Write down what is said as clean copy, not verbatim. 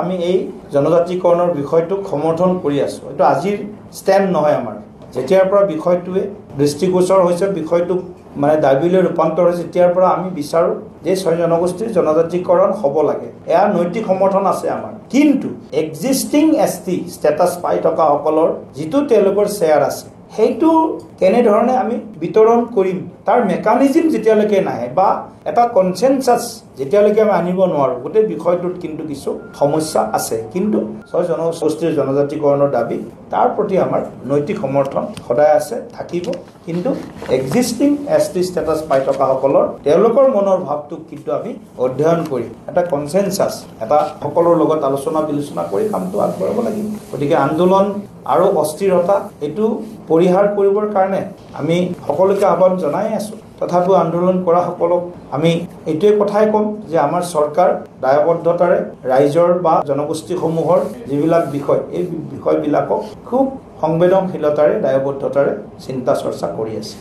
আমি এই জনজাতিকৰণৰ বিষয়টোক সমৰ্থন কৰি আছো। এটো আজিৰ ষ্টেণ্ড নহয় আমাৰ। যেতিয়াৰ পৰা বিষয়টোৱে দৃষ্টিগোচৰ হৈছে, বিষয়টো মানে দাবীলৈ ৰূপান্তৰ হৈছে, তেতিয়াৰ পৰা আমি বিচাৰো যে 6 জনগোষ্ঠীৰ জনজাতিকৰণ হ'ব লাগে। এয়া নৈতিক সমৰ্থন আছে আমাৰ। কিন্তু এক্সিষ্টিং এছটি ষ্টেটাছ পাই থকা সকলৰ যিটো তেওঁলোকৰ শ্বেয়াৰ আছে, সেইটো কেনেধৰণে আমি বিতৰণ কৰিম, তাৰ মেকানিজম যেতিয়ালৈকে নাহে বা এটা কনসেনসাস যেতিয়ালৈকে আমি আনিব নোৱাৰো, গোটেই বিষয়টোত কিন্তু কিছু সমস্যা আছে। কিন্তু 6 জনগোষ্ঠীৰ জনজাতিকৰণৰ দাবী, তাৰ প্ৰতি আমাৰ নৈতিক সমৰ্থন সদায় আছে, থাকিব। কিন্তু এক্সিষ্টিং এছটি ষ্টেটাছ পাই থকা সকলৰ তেওঁলোকৰ মনৰ ভাৱটোক কিন্তু আমি অধ্যয়ন কৰি এটা কনসেনসাস, এটা সকলৰ লগত আলোচনা বিলোচনা কৰি কামটো আগবঢ়াব লাগিব। গতিকে আন্দোলন আৰু অস্থিৰতা এইটো পৰিহাৰ কৰিবৰ কাৰণে আমি সকলোকে আহ্বান জনাই আছো। তথাপিও আন্দোলন কৰা সকলক আমি এইটোৱে কথাই ক'ম যে আমাৰ চৰকাৰ দায়বদ্ধতাৰে ৰাইজৰ বা জনগোষ্ঠীসমূহৰ যিবিলাক বিষয়, এই বিষয়বিলাকক খুব সংবেদনশীলতাৰে দায়বদ্ধতাৰে চিন্তা চৰ্চা কৰি আছে।